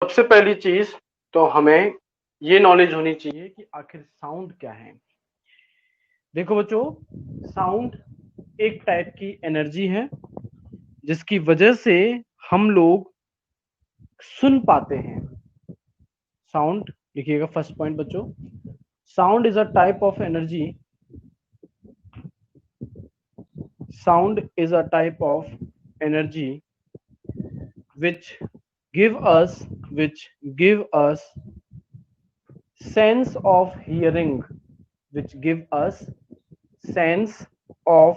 सबसे पहली चीज तो हमें ये नॉलेज होनी चाहिए कि आखिर साउंड क्या है। देखो बच्चों, साउंड एक टाइप की एनर्जी है जिसकी वजह से हम लोग सुन पाते हैं। साउंड लिखिएगा फर्स्ट पॉइंट बच्चों। Sound is a type of energy. Sound is a type of energy which give us which give us sense of hearing, which give us sense of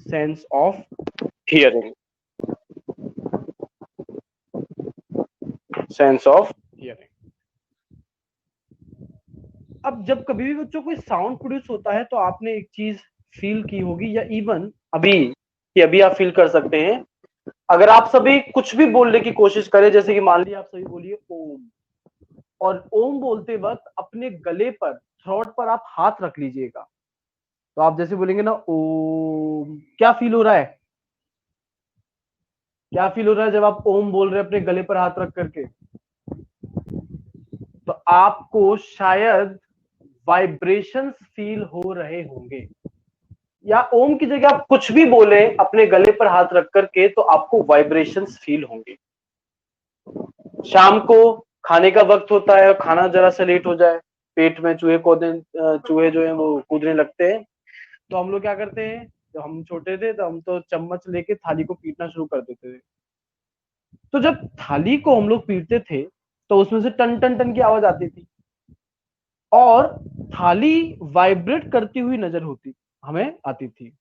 sense of hearing, sense of hearing। अब जब कभी भी बच्चों कोई sound produce होता है तो आपने एक चीज फील की होगी, या इवन अभी आप फील कर सकते हैं। अगर आप सभी कुछ भी बोलने की कोशिश करें, जैसे कि मान लीजिए आप सभी बोलिए ओम, और ओम बोलते वक्त अपने गले पर, थ्रोट पर आप हाथ रख लीजिएगा। तो आप जैसे बोलेंगे ना ओम, क्या फील हो रहा है? क्या फील हो रहा है जब आप ओम बोल रहे हैं अपने गले पर हाथ रख करके? तो आपको शायद वाइब्रेशंस फील हो रहे होंगे। या ओम की जगह आप कुछ भी बोले अपने गले पर हाथ रख करके तो आपको वाइब्रेशंस फील होंगे। शाम को खाने का वक्त होता है और खाना जरा सा लेट हो जाए, पेट में चूहे जो है वो कूदने लगते हैं। तो हम लोग क्या करते हैं, जब हम छोटे थे तो हम तो चम्मच लेके थाली को पीटना शुरू कर देते थे। तो जब थाली को हम लोग पीटते थे तो उसमें से टन टन टन की आवाज आती थी, और थाली वाइब्रेट करती हुई नजर होती हमें आती थी।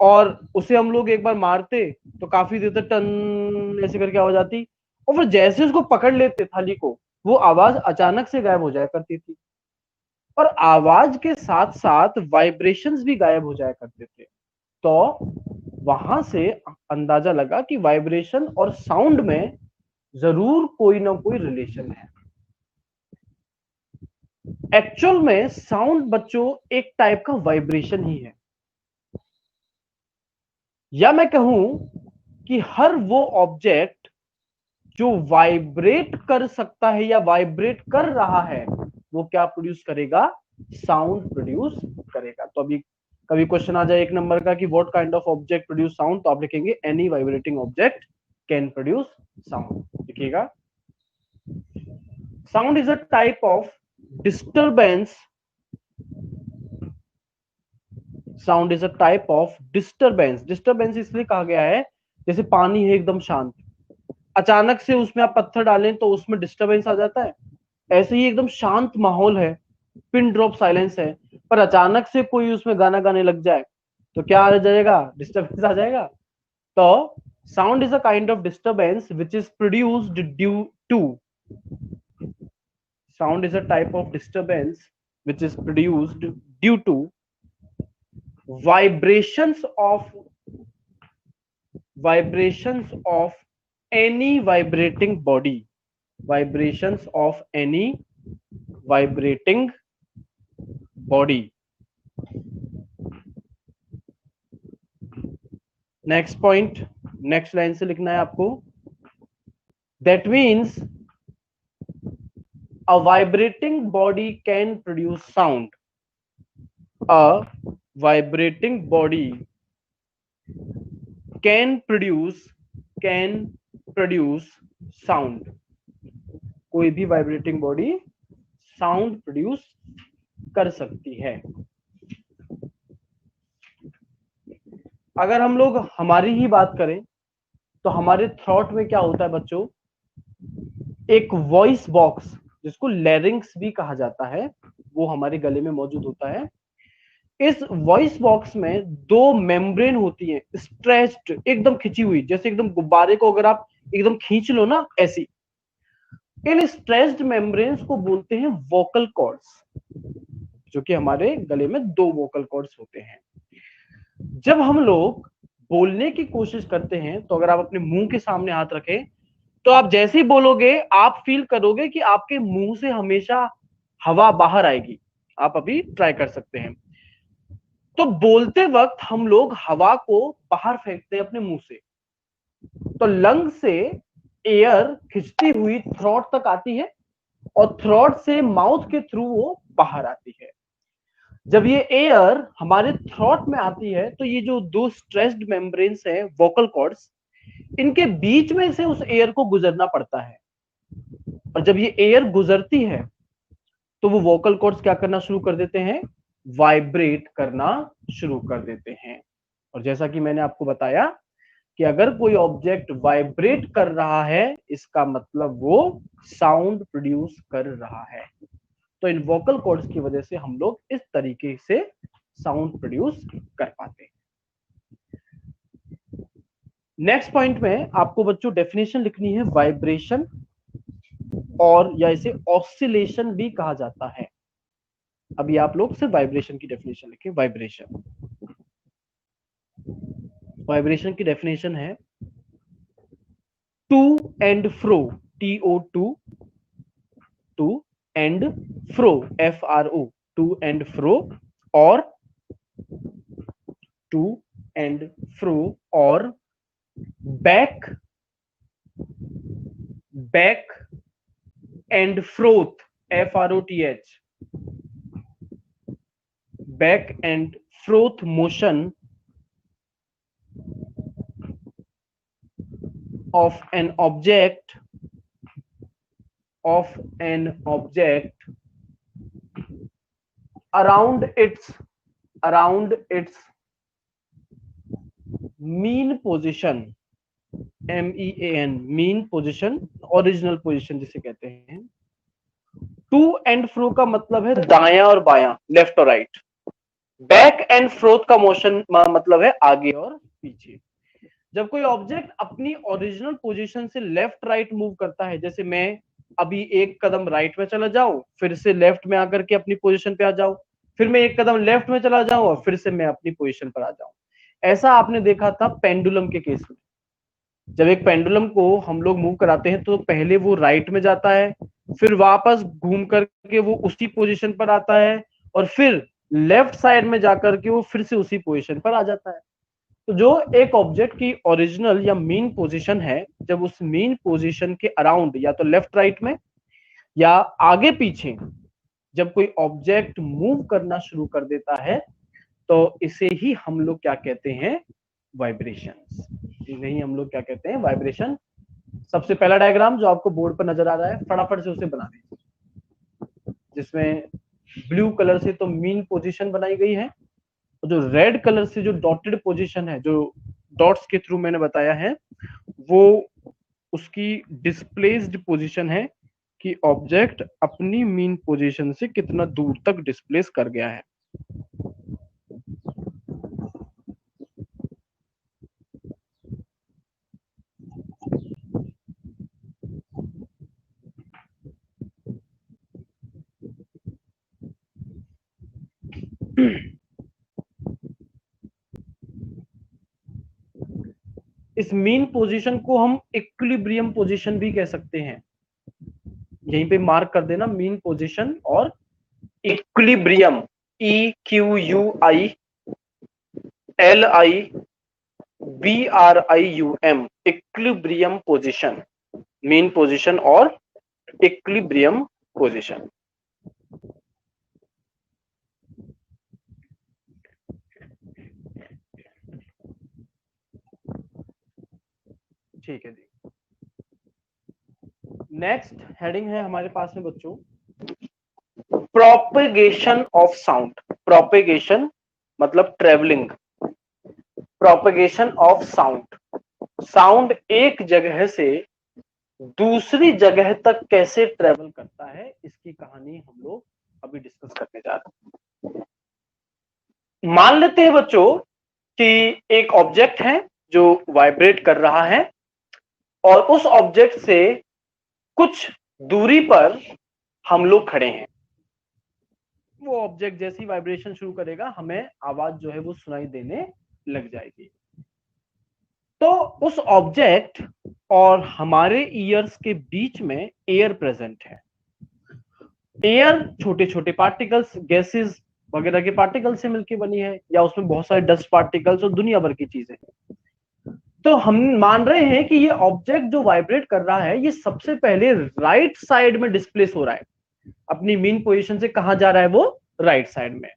और उसे हम लोग एक बार मारते तो काफी देर तक टन ऐसे करके आवाज आती, और फिर जैसे उसको पकड़ लेते थाली को, वो आवाज अचानक से गायब हो जाया करती थी। और आवाज के साथ साथ वाइब्रेशंस भी गायब हो जाया करते थे। तो वहां से अंदाजा लगा कि वाइब्रेशन और साउंड में जरूर कोई ना कोई रिलेशन है। एक्चुअल में साउंड बच्चों एक टाइप का वाइब्रेशन ही है, या मैं कहूं कि हर वो ऑब्जेक्ट जो वाइब्रेट कर सकता है या वाइब्रेट कर रहा है वो क्या प्रोड्यूस करेगा? साउंड प्रोड्यूस करेगा। तो अभी कभी क्वेश्चन आ जाए एक नंबर का कि what kind of object produce sound, तो आप लिखेंगे any vibrating object can produce sound. लिखिएगा, sound is a type of disturbance. Sound is a type of disturbance. Disturbance इसलिए कहा गया है, जैसे पानी है एकदम शांत, अचानक से उसमें आप पत्थर डालें तो उसमें डिस्टरबेंस आ जाता है। ऐसे ही एकदम शांत माहौल है, पिन ड्रॉप साइलेंस है, पर अचानक से कोई उसमें गाना गाने लग जाए तो क्या आ जाएगा? डिस्टरबेंस आ जाएगा। तो sound is a kind of disturbance which is produced due to, sound is a type of disturbance which is produced due to vibrations of vibrations of any vibrating body, vibrations of any vibrating body। Next point, next line से लिखना है आपको। That means a vibrating body can produce sound, a vibrating body can produce sound। कोई भी vibrating body sound produce कर सकती है। अगर हम लोग हमारी ही बात करें तो हमारे थ्रॉट में क्या होता है बच्चों, एक वॉइस बॉक्स जिसको लैरिंक्स भी कहा जाता है वो हमारे गले में मौजूद होता है। इस वॉइस बॉक्स में दो मेम्ब्रेन होती है, स्ट्रेच्ड, एकदम खिंची हुई, जैसे एकदम गुब्बारे को अगर आप एकदम खींच लो ना ऐसी। इन स्ट्रेच्ड मेम्ब्रेन्स को बोलते हैं वोकल कॉर्ड्स, जो कि हमारे गले में दो वोकल कॉर्ड्स होते हैं। जब हम लोग बोलने की कोशिश करते हैं तो अगर आप अपने मुंह के सामने हाथ रखें तो आप जैसे ही बोलोगे आप फील करोगे कि आपके मुंह से हमेशा हवा बाहर आएगी। आप अभी ट्राई कर सकते हैं। तो बोलते वक्त हम लोग हवा को बाहर फेंकते हैं अपने मुंह से, तो लंग से एयर खिंचती हुई थ्रोट तक आती है और थ्रोट से माउथ के थ्रू वो बाहर आती है। जब ये एयर हमारे थ्रोट में आती है तो ये जो दो स्ट्रेस्ड मेम्ब्रेन्स है वोकल कॉर्ड्स, इनके बीच में से उस एयर को गुजरना पड़ता है। और जब ये एयर गुजरती है तो वो वोकल कॉर्ड्स क्या करना शुरू कर देते हैं, वाइब्रेट करना शुरू कर देते हैं। और जैसा कि मैंने आपको बताया कि अगर कोई ऑब्जेक्ट वाइब्रेट कर रहा है इसका मतलब वो साउंड प्रोड्यूस कर रहा है। तो इन वोकल कॉर्ड्स की वजह से हम लोग इस तरीके से साउंड प्रोड्यूस कर पाते हैं। नेक्स्ट पॉइंट में आपको बच्चों डेफिनेशन लिखनी है वाइब्रेशन, और या इसे ऑसिलेशन भी कहा जाता है। अभी आप लोग सिर्फ वाइब्रेशन की डेफिनेशन लिखें। वाइब्रेशन, वाइब्रेशन की डेफिनेशन है to and fro, TO2, to and fro, FRO, to and fro, और टू एंड फ्रो, और back and froth, FROTH, back and froth motion of an object around its mean position, MEAN, mean position, original position जिसे कहते हैं। To and फ्रो का मतलब है दायां और बायां, लेफ्ट और राइट। बैक एंड फ्रोथ का मोशन मतलब है आगे और पीछे। जब कोई ऑब्जेक्ट अपनी ओरिजिनल पोजीशन से लेफ्ट राइट मूव करता है, जैसे मैं अभी एक कदम राइट में चला जाऊं, फिर से लेफ्ट में आकर के अपनी पोजीशन पे आ जाऊं, फिर मैं एक कदम लेफ्ट में चला जाऊं और फिर से मैं अपनी पोजीशन पर आ जाऊं। ऐसा आपने देखा था पेंडुलम के केस में। जब एक पेंडुलम को हम लोग मूव कराते हैं तो पहले वो राइट में जाता है, फिर वापस घूम करके वो उसी पोजीशन पर आता है, और फिर लेफ्ट साइड में जाकर के वो फिर से उसी पोजीशन पर आ जाता है। तो जो एक ऑब्जेक्ट की ओरिजिनल या मीन पोजीशन है, जब उस मीन पोजीशन के अराउंड या तो लेफ्ट राइट में या आगे पीछे जब कोई ऑब्जेक्ट मूव करना शुरू कर देता है तो इसे ही हम लोग क्या कहते हैं, वाइब्रेशंस। इन्हें ही हम लोग क्या कहते हैं, वाइब्रेशन। सबसे पहला डायग्राम जो आपको बोर्ड पर नजर आ रहा है, फटाफट से उसे बना दीजिए, जिसमें ब्लू कलर से तो मीन पोजीशन बनाई गई है, जो रेड कलर से जो डॉटेड पोजीशन है, जो डॉट्स के थ्रू मैंने बताया है, वो उसकी डिस्प्लेस्ड पोजीशन है कि ऑब्जेक्ट अपनी मीन पोजीशन से कितना दूर तक डिस्प्लेस कर गया है। इस मीन पोजीशन को हम इक्विलिब्रियम पोजीशन भी कह सकते हैं। यहीं पे मार्क कर देना, मीन पोजीशन और equilibrium, EQUILIBRIUM, equilibrium position, mean position और इक्विलिब्रियम पोजीशन। ठीक है जी। नेक्स्ट हेडिंग है हमारे पास में बच्चों, प्रोपेगेशन ऑफ साउंड। प्रोपेगेशन मतलब travelling, propagation of sound. Sound एक जगह से दूसरी जगह तक कैसे ट्रेवल करता है, इसकी कहानी हम लोग अभी डिस्कस करने जा रहे हैं। मान लेते हैं बच्चों कि एक ऑब्जेक्ट है जो वाइब्रेट कर रहा है, और उस ऑब्जेक्ट से कुछ दूरी पर हम लोग खड़े हैं। वो ऑब्जेक्ट जैसे ही वाइब्रेशन शुरू करेगा, हमें आवाज जो है वो सुनाई देने लग जाएगी। तो उस ऑब्जेक्ट और हमारे ईयर्स के बीच में एयर प्रेजेंट है। एयर छोटे छोटे पार्टिकल्स, गैसेस वगैरह के पार्टिकल से मिलकर बनी है, या उसमें बहुत सारे डस्ट पार्टिकल्स और दुनिया भर की चीजें हैं। तो हम मान रहे हैं कि ये ऑब्जेक्ट जो वाइब्रेट कर रहा है ये सबसे पहले राइट साइड में डिस्प्लेस हो रहा है, अपनी मीन पोजीशन से कहां जा रहा है, वो राइट साइड में।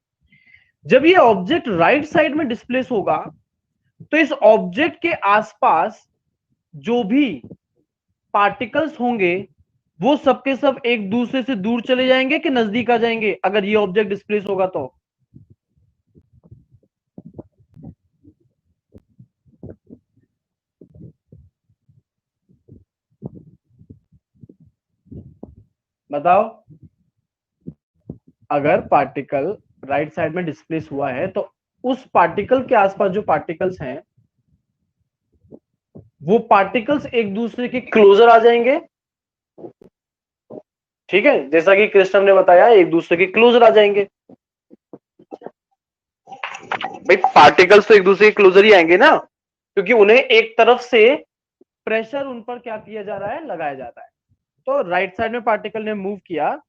जब ये ऑब्जेक्ट राइट साइड में डिस्प्लेस होगा तो इस ऑब्जेक्ट के आसपास जो भी पार्टिकल्स होंगे वो सबके सब एक दूसरे से दूर चले जाएंगे कि नजदीक आ जाएंगे, अगर ये ऑब्जेक्ट डिस्प्लेस होगा तो? बताओ, अगर पार्टिकल राइट साइड में डिस्प्लेस हुआ है तो उस पार्टिकल के आसपास जो पार्टिकल्स हैं वो पार्टिकल्स एक दूसरे के क्लोजर आ जाएंगे। ठीक है, जैसा कि कृष्ण ने बताया, एक दूसरे के क्लोजर आ जाएंगे। भाई पार्टिकल्स तो एक दूसरे के क्लोजर ही आएंगे ना, क्योंकि उन्हें एक तरफ से प्रेशर उन पर क्या किया जा रहा है, लगाया जा रहा है। तो राइट साइड में पार्टिकल ने मूव किया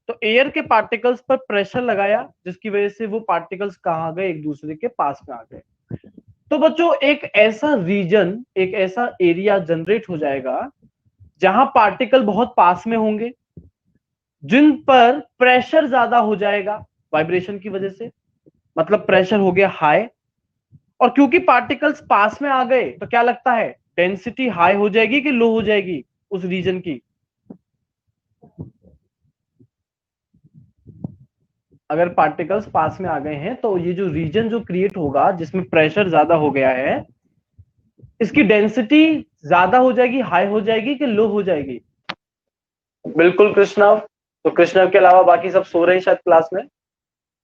तो एयर के पार्टिकल्स पर प्रेशर लगाया, जिसकी वजह से वो पार्टिकल्स कहां गए, एक दूसरे के पास में आ गए। तो बच्चों एक ऐसा रीजन, एक ऐसा एरिया जनरेट हो जाएगा जहां पार्टिकल बहुत पास में होंगे, जिन पर प्रेशर ज्यादा हो जाएगा वाइब्रेशन की वजह से, मतलब प्रेशर हो गया हाई। और क्योंकि पार्टिकल्स पास में आ गए तो क्या लगता है, डेंसिटी हाई हो जाएगी कि लो हो जाएगी उस रीजन की? अगर पार्टिकल्स पास में आ गए हैं तो ये जो रीजन जो क्रिएट होगा जिसमें प्रेशर ज्यादा हो गया है, इसकी डेंसिटी ज्यादा हो जाएगी, हाई हो जाएगी कि लो हो जाएगी? बिल्कुल कृष्णव, तो कृष्णव के अलावा बाकी सब सो रहे हैं शायद क्लास में।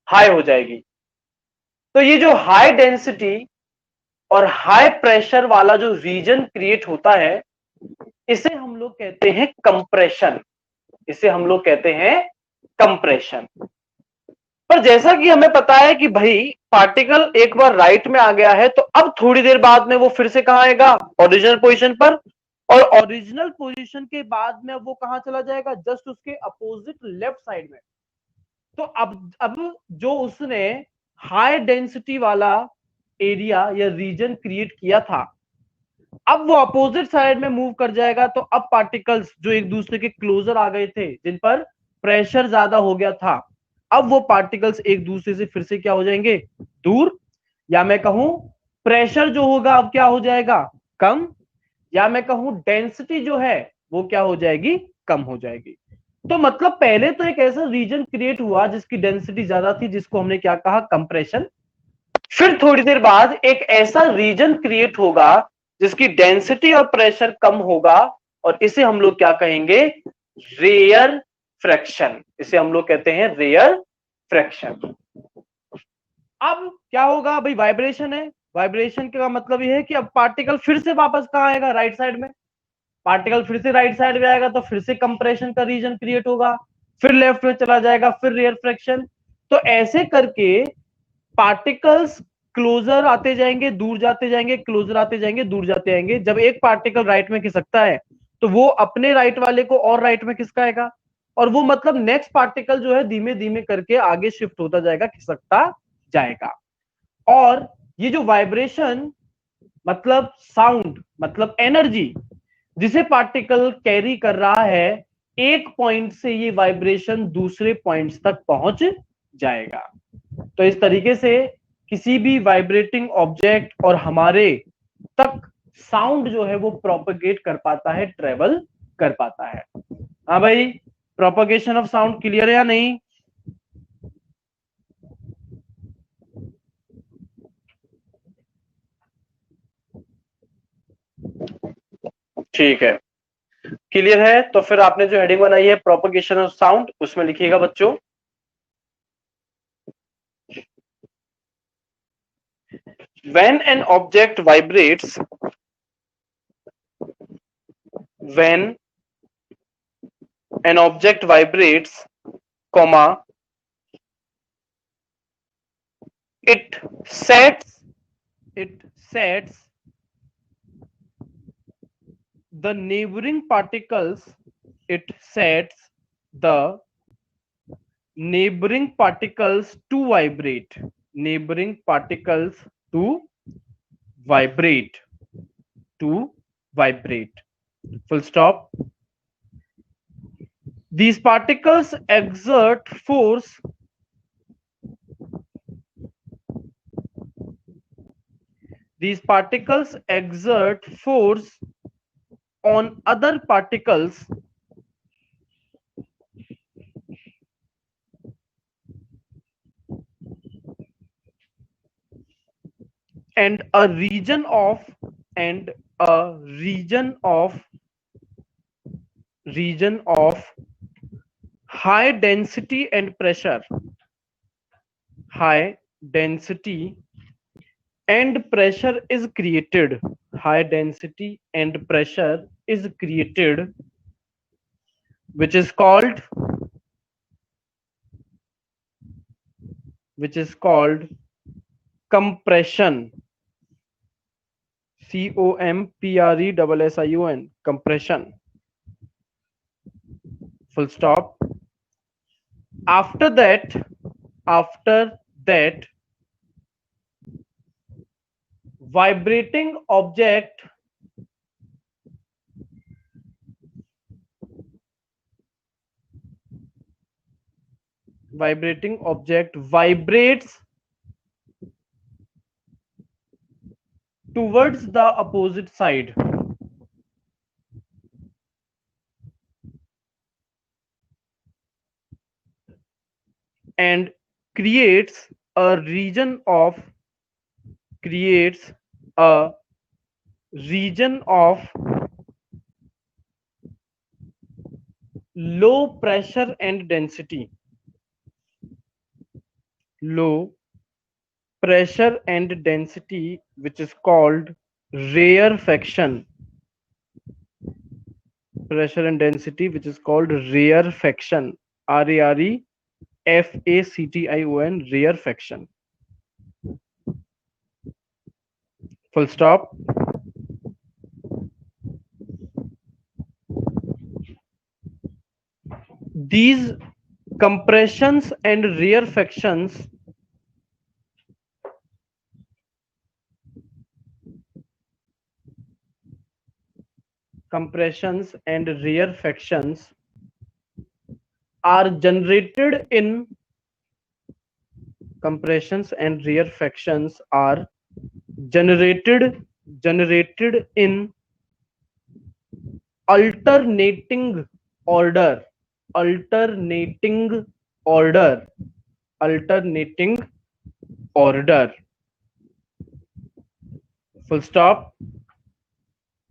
हाई हो जाएगी। तो ये जो हाई डेंसिटी और हाई प्रेशर वाला जो रीजन क्रिएट होता है इसे हम लोग कहते हैं कंप्रेशन। इसे हम लोग कहते हैं कंप्रेशन। पर जैसा कि हमें पता है कि भाई पार्टिकल एक बार राइट में आ गया है तो अब थोड़ी देर बाद में वो फिर से कहां आएगा, ओरिजिनल पोजीशन पर। और ओरिजिनल पोजीशन के बाद में वो कहां चला जाएगा, जस्ट उसके अपोजिट लेफ्ट साइड में। तो अब जो उसने हाई डेंसिटी वाला एरिया या रीजन क्रिएट किया था, अब वो अपोजिट साइड में मूव कर जाएगा। तो अब पार्टिकल्स जो एक दूसरे के क्लोजर आ गए थे, जिन पर प्रेशर ज्यादा हो गया था, अब वो पार्टिकल्स एक दूसरे से फिर से क्या हो जाएंगे, दूर। या मैं कहूं प्रेशर जो होगा अब क्या हो जाएगा, कम। या मैं कहूं डेंसिटी जो है वो क्या हो जाएगी, कम हो जाएगी। तो मतलब पहले तो एक ऐसा रीजन क्रिएट हुआ जिसकी डेंसिटी ज्यादा थी, जिसको हमने क्या कहा, कंप्रेशन। फिर थोड़ी देर बाद एक ऐसा रीजन क्रिएट होगा जिसकी डेंसिटी और प्रेशर कम होगा, और इसे हम लोग क्या कहेंगे, रेयर फ्रैक्शन। इसे हम लोग कहते हैं रेयर फ्रैक्शन। अब क्या होगा भाई, वाइब्रेशन है। वाइब्रेशन का मतलब यह है कि अब पार्टिकल फिर से वापस कहां आएगा, राइट साइड में। पार्टिकल फिर से राइट साइड में आएगा तो फिर से कंप्रेशन का रीजन क्रिएट होगा, फिर लेफ्ट में चला जाएगा, फिर रेयर फ्रैक्शन। तो ऐसे करके पार्टिकल्स क्लोजर आते जाएंगे, दूर जाते जाएंगे, क्लोजर आते जाएंगे, दूर जाते जाएंगे। जब एक पार्टिकल राइट में खिसकता है तो वो अपने राइट वाले को और राइट में खिसकाएगा, और वो मतलब नेक्स्ट पार्टिकल जो है धीमे धीमे करके आगे शिफ्ट होता जाएगा, खिसकता जाएगा। और ये जो वाइब्रेशन मतलब साउंड मतलब एनर्जी जिसे पार्टिकल कैरी कर रहा है, एक पॉइंट से ये वाइब्रेशन दूसरे पॉइंट्स तक पहुंच जाएगा। तो इस तरीके से किसी भी वाइब्रेटिंग ऑब्जेक्ट और हमारे तक साउंड जो है वो प्रोपगेट कर पाता है, ट्रेवल कर पाता है। हाँ भाई, प्रोपगेशन ऑफ साउंड क्लियर है या नहीं? ठीक है, क्लियर है। तो फिर आपने जो हेडिंग बनाई है प्रोपगेशन ऑफ साउंड, उसमें लिखिएगा बच्चों, when an object vibrates, when an object vibrates, comma, it sets the neighboring particles, it sets the neighboring particles to vibrate, neighboring particles to vibrate. to vibrate. Full stop. These particles exert force on other particles and a region of and a region of high density and pressure. High density and pressure is created. High density and pressure is created, which is called compression. COMPRESSION. Compression. Full stop. After that, vibrating object vibrates towards the opposite side. And creates a region of low pressure and density. Low pressure and density, which is called rarefaction. Pressure and density, which is called rarefaction. RAREFACTION. Rarefaction. Full stop. These compressions and rarefactions are generated in alternating order. Full stop.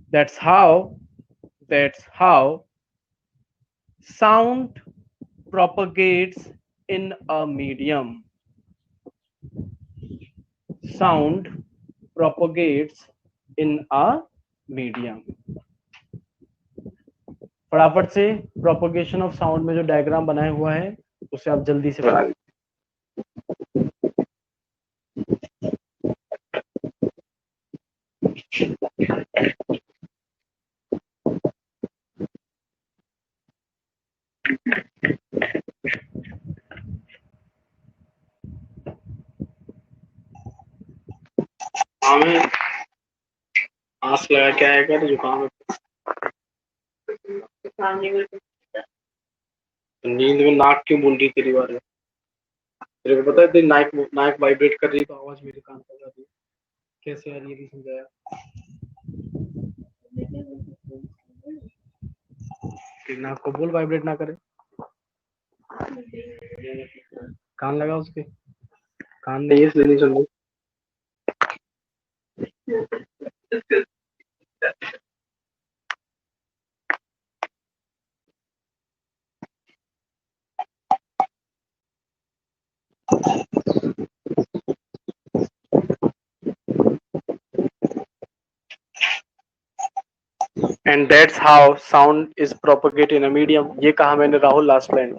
That's how sound propagates in a medium. Sound propagates in a medium. फटाफट से propagation of sound में जो diagram बनाया हुआ है उसे आप जल्दी से बना लीजिए. हमें आस लगा के आएगा तो जुकाम है. नींद में नाक क्यों बोल रही तेरी बार है? तेरे को पता है तेरी नाक वाइब्रेट कर रही है तो आवाज मेरे कान पर जा रही है. कैसे यार ये भी समझाया? नाक को बोल वाइब्रेट ना करे. कान लगा उसके. कान नहीं है इसलिए नहीं सुन रही. And that's how sound is propagated in a medium. ये कहा मैंने Rahul last line.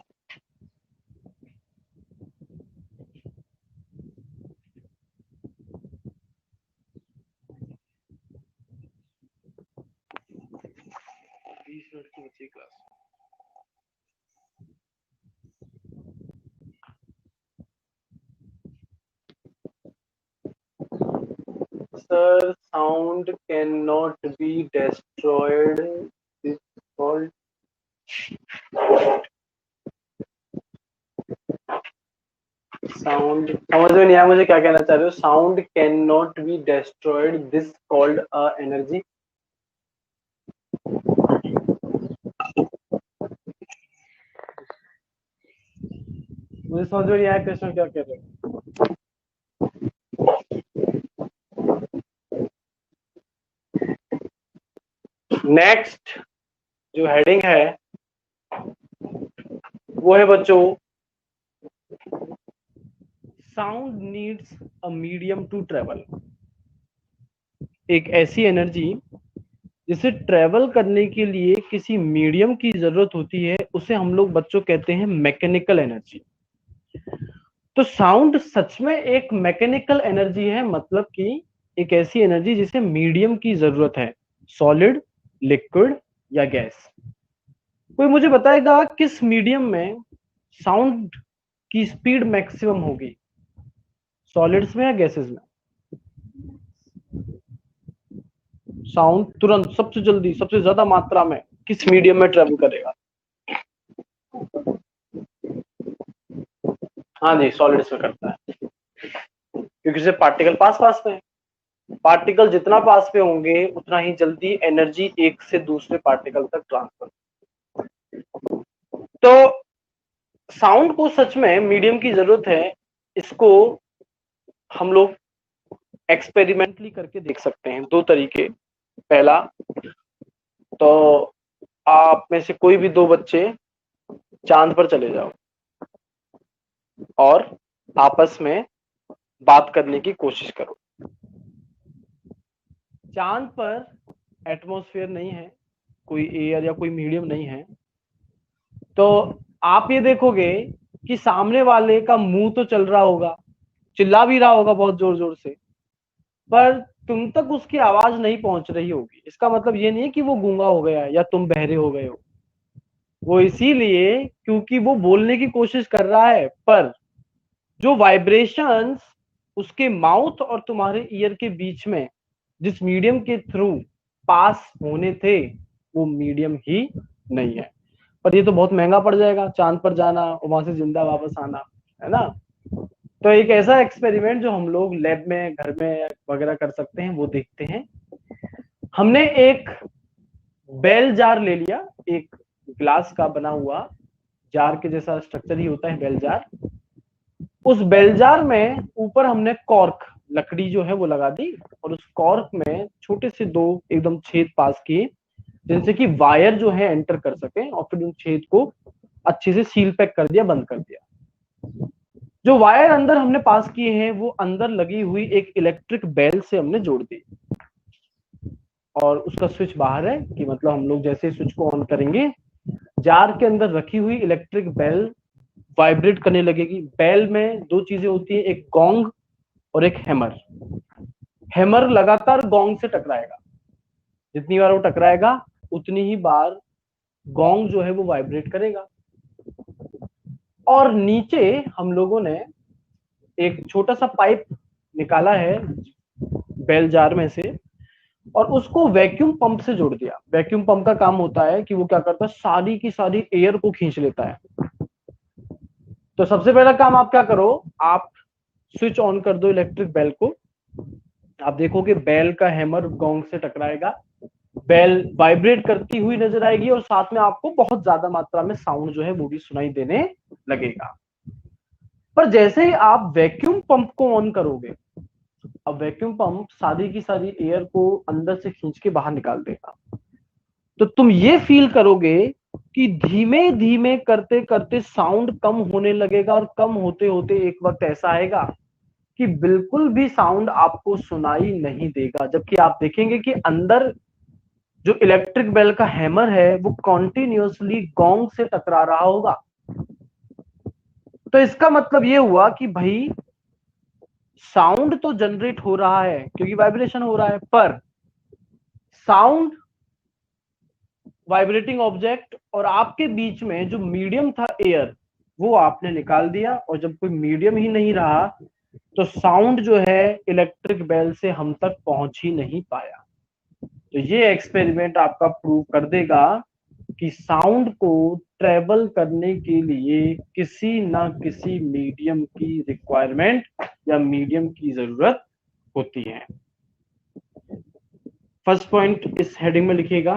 Sir sound cannot be destroyed is called sound, समझ में नहीं आया मुझे क्या कहना चाह रहे हो। Sound can not be destroyed this called a energy. मुझे समझ में नहीं आया क्वेश्चन क्या कह रहे हो। नेक्स्ट जो हेडिंग है वो है बच्चों, sound needs a medium to travel. एक ऐसी एनर्जी जिसे ट्रेवल करने के लिए किसी मीडियम की जरूरत होती है, उसे हम लोग बच्चों कहते हैं मैकेनिकल एनर्जी। तो साउंड सच में एक मैकेनिकल एनर्जी है, मतलब कि एक ऐसी एनर्जी जिसे मीडियम की जरूरत है, सॉलिड, लिक्विड या गैस। कोई मुझे बताएगा किस मीडियम में साउंड की स्पीड मैक्सिमम होगी, सॉलिड्स में या गैसेस में? साउंड तुरंत सबसे जल्दी सबसे ज्यादा मात्रा में किस मीडियम में ट्रेवल करेगा? हाँ जी, सॉलिड्स में करता है, क्योंकि उसे पार्टिकल पास पास में है। पार्टिकल जितना पास में होंगे उतना ही जल्दी एनर्जी एक से दूसरे पार्टिकल तक ट्रांसफर। तो साउंड को सच में मीडियम की जरूरत है, इसको हम लोग एक्सपेरिमेंटली करके देख सकते हैं। दो तरीके, पहला तो आप में से कोई भी दो बच्चे चांद पर चले जाओ और आपस में बात करने की कोशिश करो। चांद पर एटमॉस्फेयर नहीं है, कोई एयर या कोई मीडियम नहीं है, तो आप ये देखोगे कि सामने वाले का मुंह तो चल रहा होगा, चिल्ला भी रहा होगा बहुत जोर जोर से, पर तुम तक उसकी आवाज नहीं पहुंच रही होगी। इसका मतलब ये नहीं है कि वो गूंगा हो गया है या तुम बहरे हो गए हो, वो इसीलिए क्योंकि वो बोलने की कोशिश कर रहा है, पर जो वाइब्रेशंस उसके माउथ और तुम्हारे ईयर के बीच में जिस मीडियम के थ्रू पास होने थे, वो मीडियम ही नहीं है। पर ये तो बहुत महंगा पड़ जाएगा, चांद पर जाना और वहां से जिंदा वापस आना, है ना। तो एक ऐसा एक्सपेरिमेंट जो हम लोग लैब में, घर में वगैरह कर सकते हैं, वो देखते हैं। हमने एक बेल जार ले लिया, एक ग्लास का बना हुआ जार के जैसा स्ट्रक्चर ही होता है बेल जार। उस बेल जार में ऊपर हमने कॉर्क, लकड़ी जो है वो लगा दी, और उस कॉर्क में छोटे से दो एकदम छेद पास किए, जिनसे कि वायर जो है एंटर कर सके, और फिर उन छेद को अच्छे से सील पैक कर दिया, बंद कर दिया। जो वायर अंदर हमने पास किए हैं वो अंदर लगी हुई एक इलेक्ट्रिक बेल से हमने जोड़ दी, और उसका स्विच बाहर है, कि मतलब हम लोग जैसे स्विच को ऑन करेंगे, जार के अंदर रखी हुई इलेक्ट्रिक बेल वाइब्रेट करने लगेगी। बेल में दो चीजें होती है, एक गोंग और एक हैमर। हैमर लगातार गोंग से टकराएगा, जितनी बार वो टकराएगा उतनी ही बार गोंग जो है वो वाइब्रेट करेगा। और नीचे हम लोगों ने एक छोटा सा पाइप निकाला है बेल जार में से, और उसको वैक्यूम पंप से जोड़ दिया। वैक्यूम पंप का काम होता है कि वो क्या करता है, सारी की सारी एयर को खींच लेता है। तो सबसे पहला काम आप क्या करो, आप स्विच ऑन कर दो इलेक्ट्रिक बेल को। आप देखोगे बेल का हैमर गोंग से टकराएगा, बेल वाइब्रेट करती हुई नजर आएगी, और साथ में आपको बहुत ज्यादा मात्रा में साउंड जो है वो भी सुनाई देने लगेगा। पर जैसे ही आप वैक्यूम पंप को ऑन करोगे, अब वैक्यूम पंप सारी की सारी एयर को अंदर से खींच के बाहर निकाल देगा, तो तुम ये फील करोगे कि धीमे धीमे करते करते साउंड कम होने लगेगा, और कम होते होते एक वक्त ऐसा आएगा कि बिल्कुल भी साउंड आपको सुनाई नहीं देगा। जबकि आप देखेंगे कि अंदर जो इलेक्ट्रिक बेल का हैमर है वो कॉन्टिन्यूअसली गोंग से टकरा रहा होगा। तो इसका मतलब ये हुआ कि भाई साउंड तो जनरेट हो रहा है क्योंकि वाइब्रेशन हो रहा है, पर साउंड, वाइब्रेटिंग ऑब्जेक्ट और आपके बीच में जो मीडियम था एयर, वो आपने निकाल दिया। और जब कोई मीडियम ही नहीं रहा तो साउंड जो है इलेक्ट्रिक बेल से हम तक पहुंच ही नहीं पाया। तो ये एक्सपेरिमेंट आपका प्रूव कर देगा कि साउंड को ट्रेवल करने के लिए किसी ना किसी मीडियम की रिक्वायरमेंट या मीडियम की जरूरत होती है। फर्स्ट पॉइंट इस हेडिंग में लिखिएगा,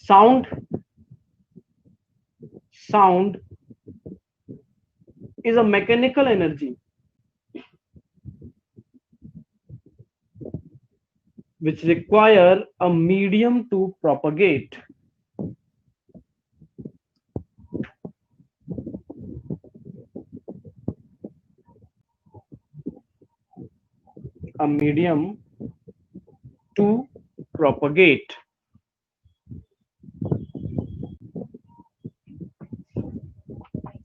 sound sound is a mechanical energy which require a medium to propagate. A medium to propagate.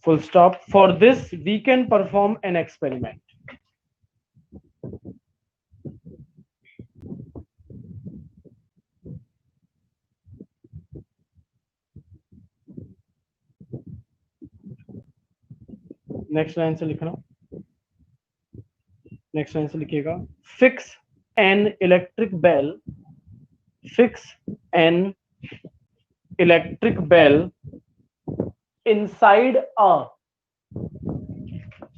Full stop. For this, we can perform an experiment. Next line से लिखना, next line से लिखिएगा, fix an electric bell, fix an electric bell inside a,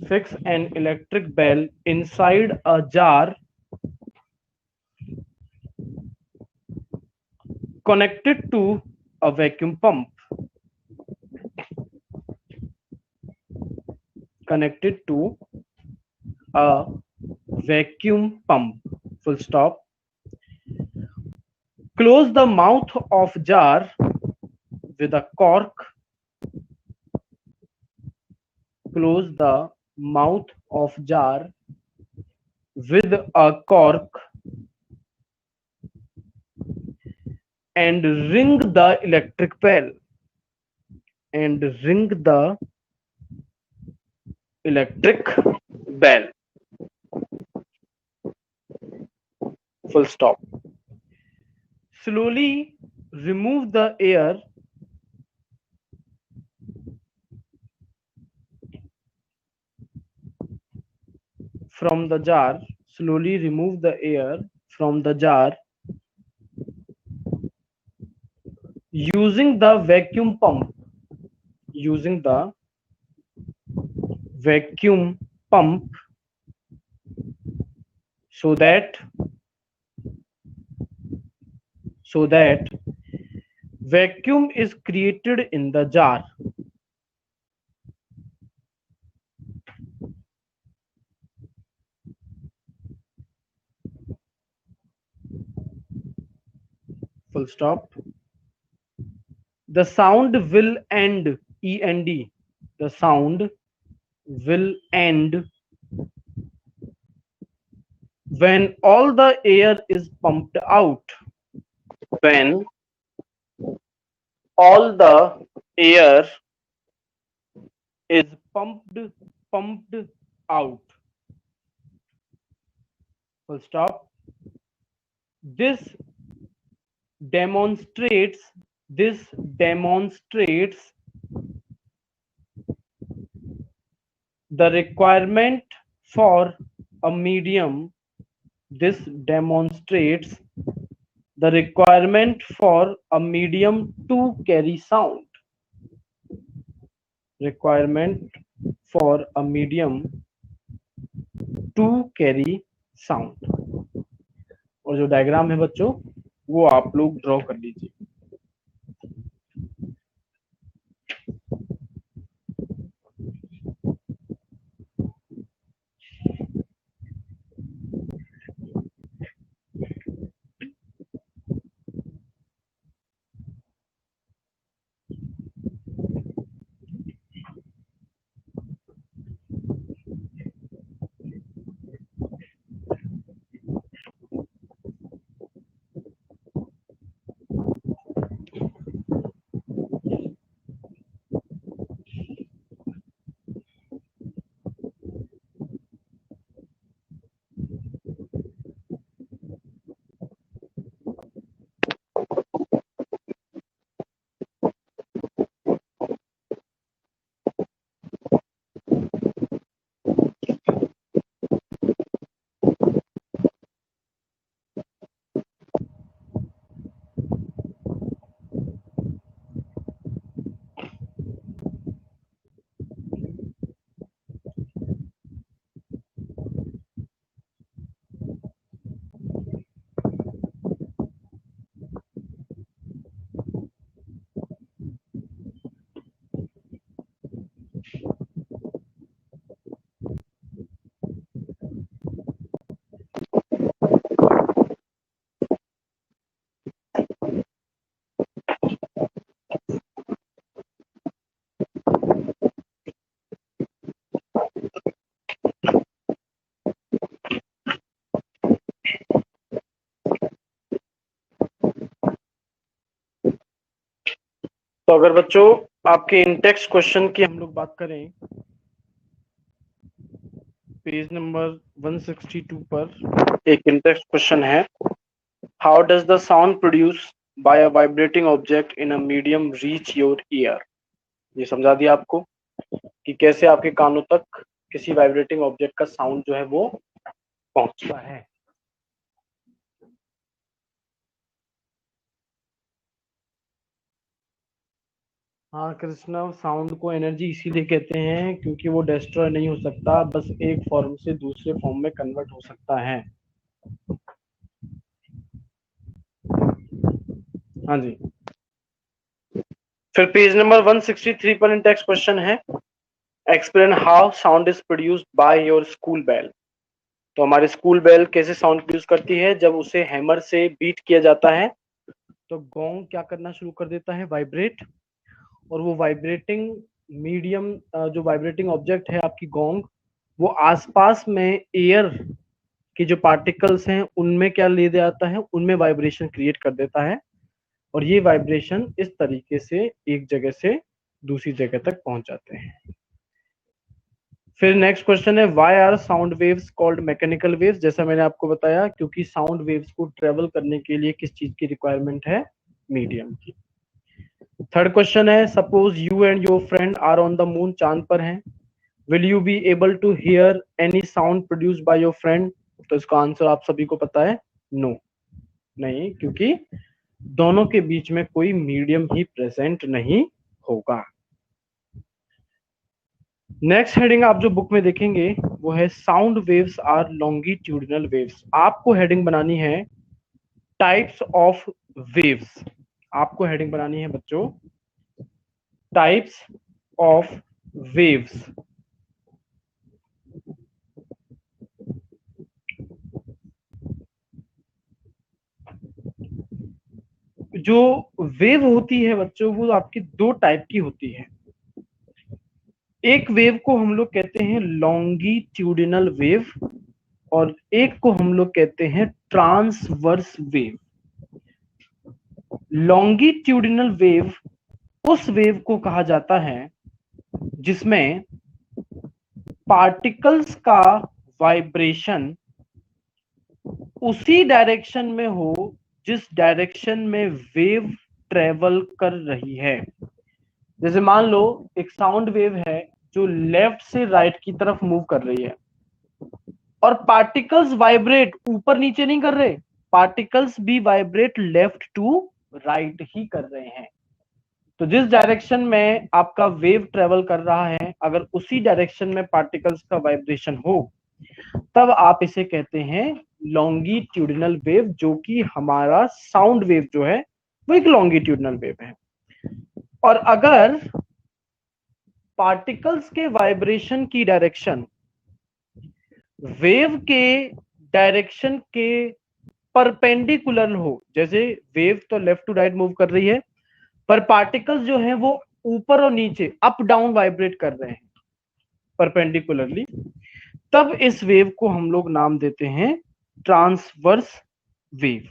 fix an electric bell inside a jar connected to a vacuum pump, connected to a vacuum pump, full stop. Close the mouth of jar with a cork, close the mouth of jar with a cork and ring the electric bell, and ring the electric bell, full stop. Slowly remove the air from the jar, slowly remove the air from the jar using the vacuum pump, using the vacuum pump, so that vacuum is created in the jar. Full stop. The sound will end, END, the sound will end when all the air is pumped out, when all the air is pumped out, full stop. This demonstrates the requirement for a medium, this demonstrates the requirement for a medium to carry sound, requirement for a medium to carry sound. और जो diagram है बच्चों वो आप लोग draw कर लीजिए। तो अगर बच्चों आपके इंटेक्स्ट क्वेश्चन की हम लोग बात करें, पेज नंबर 162 पर एक इंटेक्स्ट क्वेश्चन है, how does the sound produce bye a vibrating object in a medium reach your year. ये समझा दिया आपको कि कैसे आपके कानों तक किसी वाइब्रेटिंग ऑब्जेक्ट का साउंड जो है वो पहुंचता है। हाँ कृष्णा, साउंड को एनर्जी इसीलिए कहते हैं क्योंकि वो डिस्ट्रॉय नहीं हो सकता, बस एक फॉर्म से दूसरे फॉर्म में कन्वर्ट हो सकता है। हाँ जी। फिर पेज नंबर 163 पर इंटेक्स्ट क्वेश्चन है, explain how sound is produced by your school bell. तो हमारे स्कूल बेल कैसे साउंड प्रोड्यूस करती है, जब उसे हैमर से बीट किया जाता है तो गोंग क्या करना शुरू कर देता है, वाइब्रेट। और वो वाइब्रेटिंग मीडियम, जो वाइब्रेटिंग ऑब्जेक्ट है आपकी गोंग, वो आसपास में एयर की जो पार्टिकल्स हैं उनमें क्या ले जाता है, उनमें वाइब्रेशन क्रिएट कर देता है। और ये वाइब्रेशन इस तरीके से एक जगह से दूसरी जगह तक पहुंच जाते हैं। फिर नेक्स्ट क्वेश्चन है, why are sound waves called mechanical waves. जैसा मैंने आपको बताया, क्योंकि साउंड वेव्स को ट्रेवल करने के लिए किस चीज की रिक्वायरमेंट है, मीडियम की। थर्ड क्वेश्चन है, suppose you and your friend are on the moon, चांद पर हैं, will you be able to hear any sound produce by your friend. तो इसका आंसर आप सभी को पता है, नो, नहीं, क्योंकि दोनों के बीच में कोई मीडियम ही प्रेजेंट नहीं होगा। नेक्स्ट हेडिंग आप जो बुक में देखेंगे वो है, sound waves are longitudinal waves. आपको हेडिंग बनानी है टाइप्स ऑफ वेव्स। आपको हेडिंग बनानी है बच्चों, टाइप्स ऑफ वेव्स। जो वेव होती है बच्चों, वो आपकी दो टाइप की होती है। एक वेव को हम लोग कहते हैं लॉन्गिट्यूडिनल वेव, और एक को हम लोग कहते हैं ट्रांसवर्स वेव। लॉन्गिट्यूडिनल वेव उस वेव को कहा जाता है जिसमें पार्टिकल्स का वाइब्रेशन उसी डायरेक्शन में हो जिस डायरेक्शन में वेव ट्रेवल कर रही है। जैसे मान लो एक साउंड वेव है जो लेफ्ट से राइट की तरफ मूव कर रही है, और पार्टिकल्स वाइब्रेट ऊपर नीचे नहीं कर रहे, पार्टिकल्स भी वाइब्रेट लेफ्ट टू राइट ही कर रहे हैं। तो जिस डायरेक्शन में आपका वेव ट्रेवल कर रहा है, अगर उसी डायरेक्शन में पार्टिकल्स का वाइब्रेशन हो, तब आप इसे कहते हैं लॉन्गिट्यूडिनल वेव, जो कि हमारा साउंड वेव जो है वो एक लॉन्गिट्यूडिनल वेव है। और अगर पार्टिकल्स के वाइब्रेशन की डायरेक्शन वेव के डायरेक्शन के परपेंडिकुलर हो, जैसे वेव तो लेफ्ट टू राइट मूव कर रही है, पर पार्टिकल्स जो है वो ऊपर और नीचे अप डाउन वाइब्रेट कर रहे हैं परपेंडिकुलरली, तब इस वेव को हम लोग नाम देते हैं ट्रांसवर्स वेव,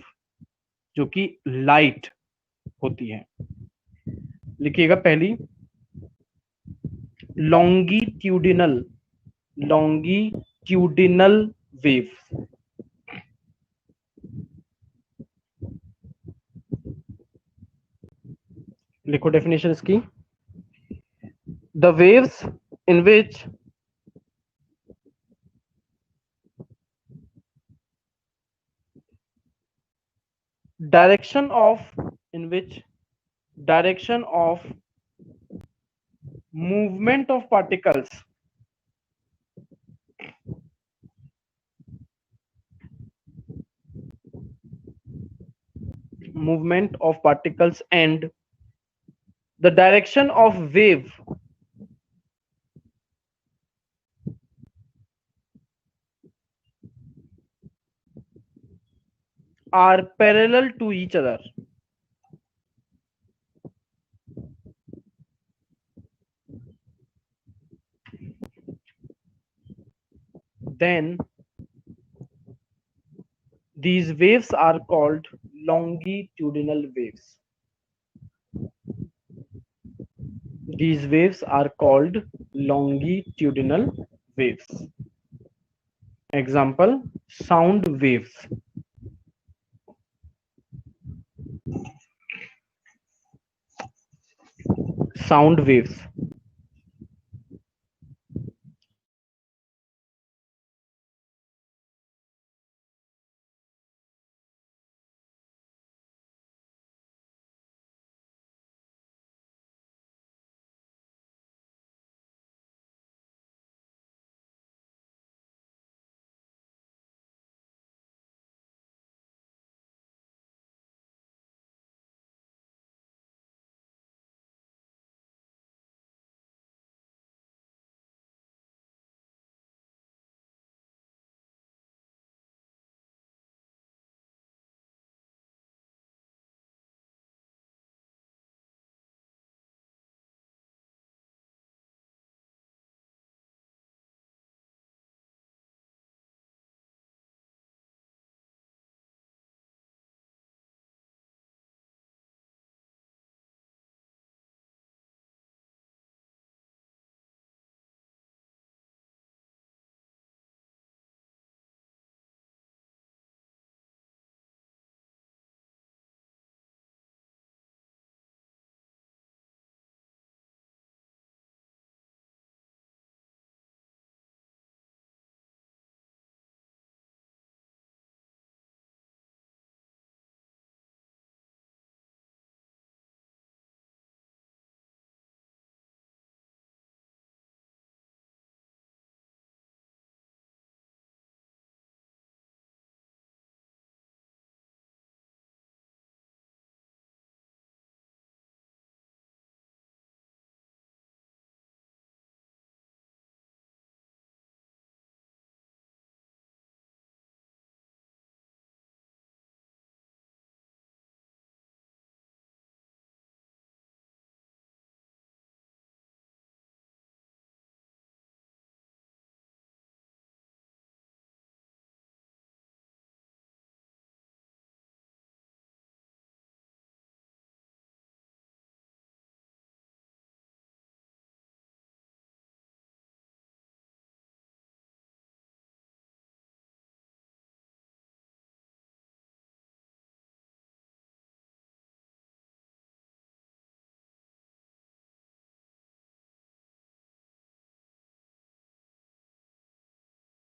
जो कि लाइट होती है। लिखिएगा पहली, लॉन्गिट्यूडिनल, लॉन्गिट्यूडिनल वेव। लिखो डेफिनेशन इसकी, the waves in which direction of in which direction of movement of particles and the direction of wave are parallel to each other, then these waves are called longitudinal waves. These waves are called longitudinal waves. Example, sound waves. Sound waves.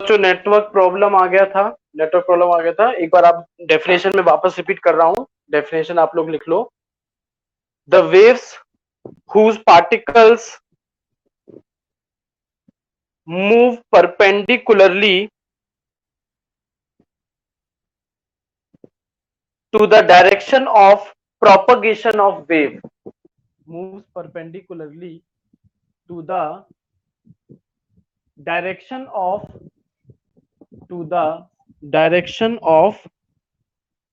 जो network problem आ गया था, एक बार आप definition में वापस repeat कर रहा हूं। डेफिनेशन आप लोग लिख लो। The waves whose particles move perpendicularly to the direction of propagation of wave, moves perpendicularly to the direction of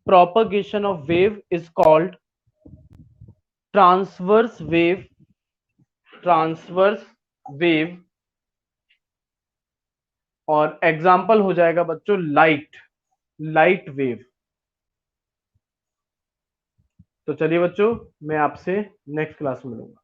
propagation of wave is called transverse wave. और एग्जाम्पल हो जाएगा बच्चों लाइट वेव। तो चलिए बच्चों, मैं आपसे नेक्स्ट क्लास में मिलूंगा।